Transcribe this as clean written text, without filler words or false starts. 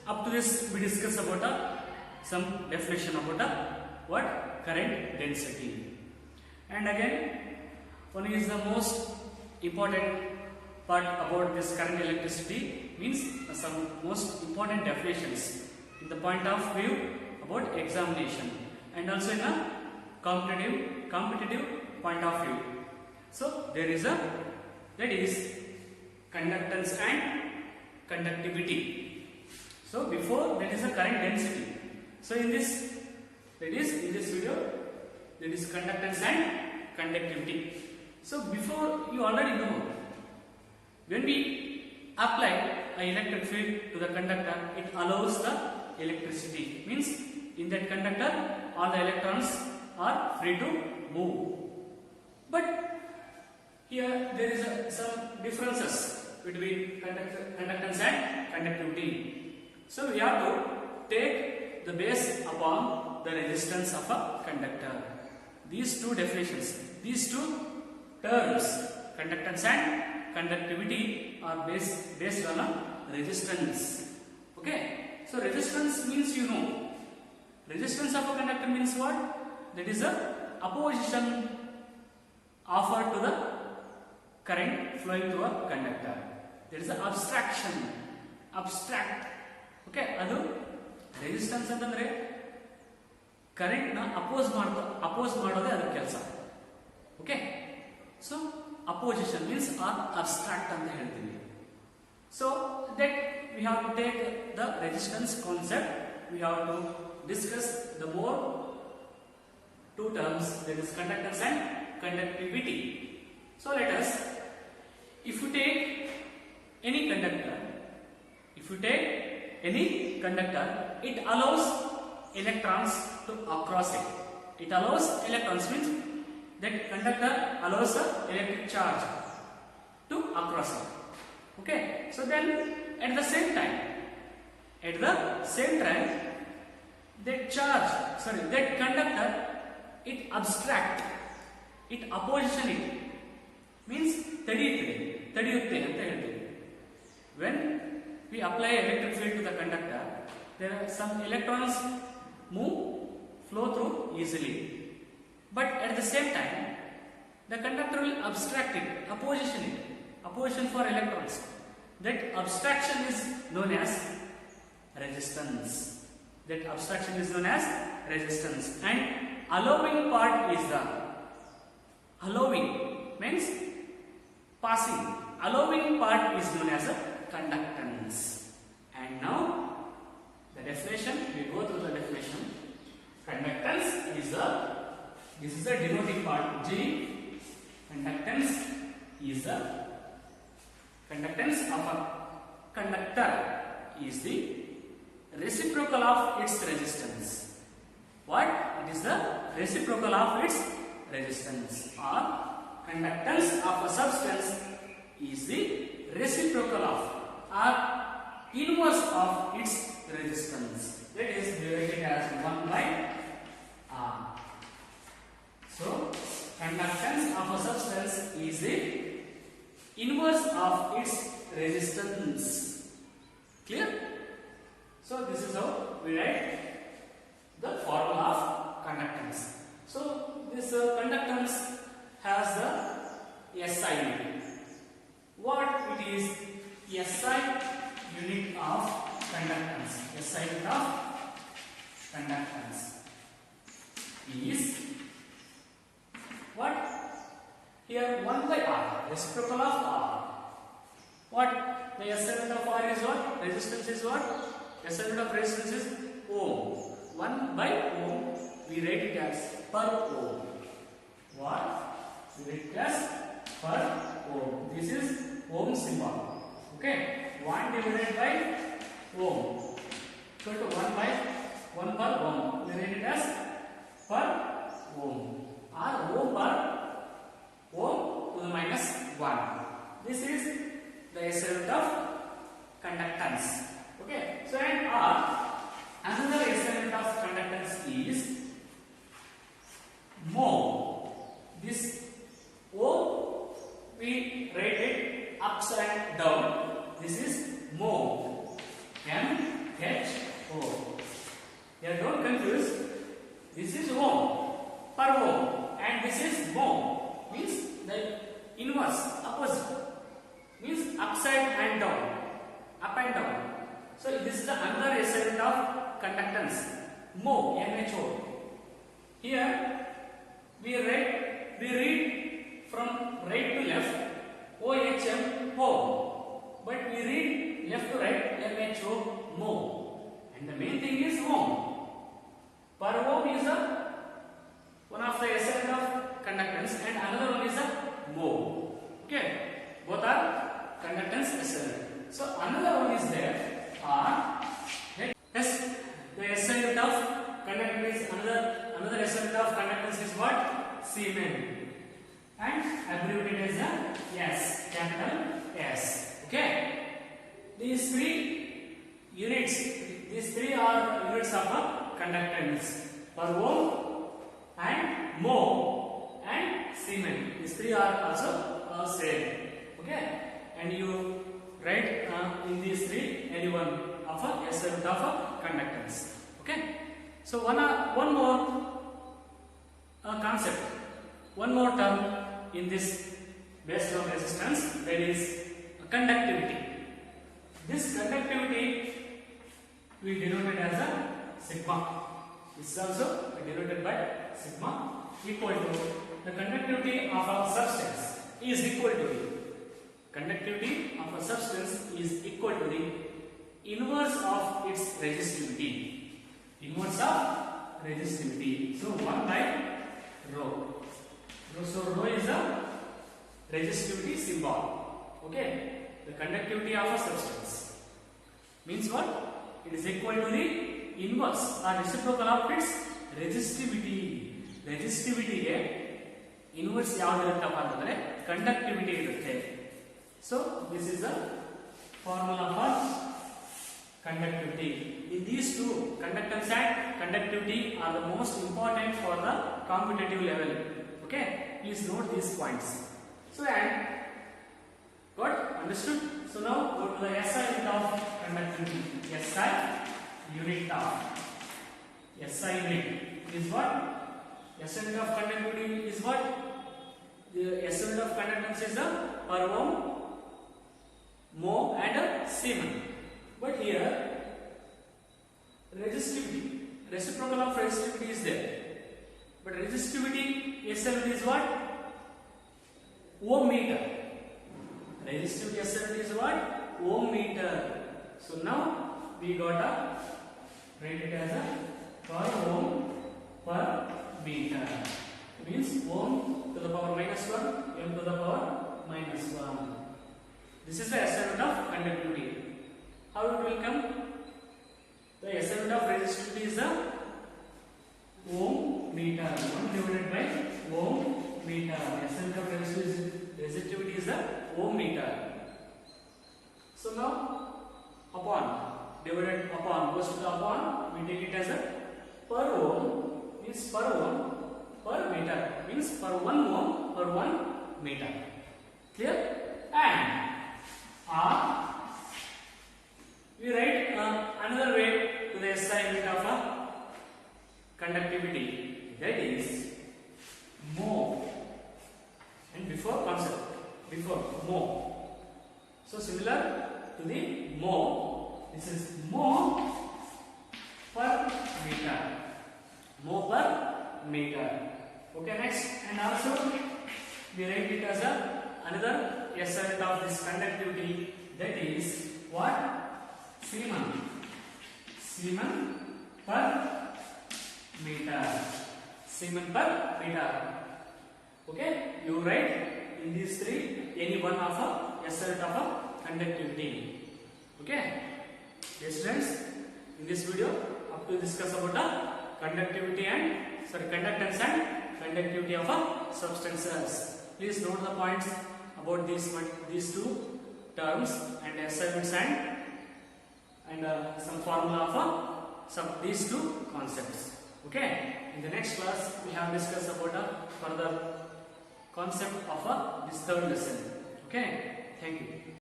Up to this, we discuss about some definition about what current density. And again, one is the most important part about this current electricity means some most important definitions in the point of view about examination and also in a competitive point of view. So there is that is conductance and conductivity. So before that is a current density. So in this video that is conductance and conductivity. So before you already know when we apply an electric field to the conductor, it allows the electricity. Means in that conductor all the electrons are free to move. But here there is some differences between conductance and conductivity. So we have to take the base upon the resistance of a conductor. These two definitions, these two terms, conductance and conductivity, are based on a resistance. Okay. So resistance means resistance of a conductor means what? That is a opposition offered to the current flowing through a conductor. There is an abstract. Okay, ಅದು resistance ಅಂತಂದ್ರೆ current ನ oppose ಮಾಡೋದೇ ಅದರ ಕೆಲಸ. Okay, so opposition means or abstract ಅಂತ ಹೇಳ್ತೀವಿ. So that we have to take the resistance concept. We have to discuss the more two terms, that is conductance and conductivity. So let us, if you take any conductor, it allows electrons to cross it. It allows electrons means that conductor allows the electric charge to cross it. Okay, so then at the same time that conductor it abstract, it opposition it means ತಡೆಯುತ್ತೆ ಅಂತ ಹೇಳ್ತೀವಿ. When we apply electric field to the conductor, there are some electrons flow through easily, but at the same time the conductor will abstract it, opposition for electrons. That abstraction is known as resistance. And allowing part is the means passing. Allowing part is known as a conductance. And now the definition, we go through the definition. Conductance is this is the denoting part G. Conductance is the conductance of a conductor is the reciprocal of its resistance. What? It is the reciprocal of its resistance, or conductance of a substance is the reciprocal of or inverse of its resistance. That is divided as 1 by R. So conductance of a substance is the inverse of its resistance. Clear? So this is how we write the formula of conductance. So this conductance has the SI unit. What it is? SI unit of conductance. SI unit of conductance is what? Here 1 by R, reciprocal of R. What? The SI unit of R is what? Resistance is what? SI unit of resistance is ohm. 1 by ohm, we write it as per ohm. What? We write it as per ohm. This is ohm symbol. Okay? 1 divided by ohm. So to 1 by 1 per ohm. We write it as per ohm. Or ohm per ohm to the minus 1. This is the SI unit of conductance. Okay? So and R, another SI unit of conductance is mho. This O we write it upside down. This is mho. M H is this is ohm per ohm and this is mho, means the inverse, opposite, means upside and down, up and down. So this is the another SI unit of conductance, mho, MHO. Here we read from right to left OHM ho, but we read left to right MHO mo, and the main thing is ohm. Per ohm is one of the SI unit of conductance and another one is a mho. Okay, both are conductance SI unit. So another one is there are, yes, the SI unit of conductance is another SI unit of conductance is what? Siemens, and abbreviated as a S, capital S. Okay, these three are units of a conductance: per ohm and mho and Siemens. These three are also same. Okay, and you write in these three any one of a SI unit of a conductance. Okay, so one more concept, one more term in this based on resistance, that is conductivity. This conductivity we denoted as a sigma. This is also denoted by sigma equal to the conductivity of a substance is equal to the conductivity of a substance is equal to the inverse of its resistivity. Inverse of resistivity. So 1 by rho. So rho is a resistivity symbol. Okay, the conductivity of a substance means what? It is equal to the inverse or reciprocal of its resistivity. Resistivity ಗೆ inverse ಯಾವುದು ಇರುತ್ತಪ್ಪ ಅಂತಂದ್ರೆ conductivity ಇರುತ್ತೆ. So this is the formula for conductivity. In these two, conductance and conductivity are the most important for the competitive level. Okay, please note these points. So and got understood? So now go to the SI unit of conductivity. SI unit is what? SI unit of conductivity is what? The SI unit of conductance is the per ohm, mho and Siemens. But here resistivity, reciprocal of resistivity is there. But resistivity SI unit is what? Ohm meter. Resistivity SI unit is what? Ohm meter. So now we got a write it as a per ohm per meter. Means ohm to the power minus 1, m to the power minus 1. This is the SI unit of conductivity. How it will come? The SI unit of resistivity is the ohm meter. 1 divided by ohm meter. SI unit of resistivity is the ohm meter. So now upon, divided upon, goes to the upon, we take it as a per ohm, means per ohm per meter, means per 1 ohm per 1 meter. Clear? And we write another way to the SI unit of a conductivity, that is mho. And before concept, before mho. So similar to the mho, this is mho per meter. Mho per meter. Okay, next, and also we write it as another SI unit of this conductivity, that is what? Siemens per meter. Siemens per meter. Okay, you write in these three any one of a SI unit of a conductivity. Okay, yes students, in this video up to discuss about the conductivity and conductance and conductivity of a substances. Please note the points about these two terms and SI units and some formula of these two concepts. Okay, in the next class we have discussed about a further concept of this third lesson. Okay, thank you.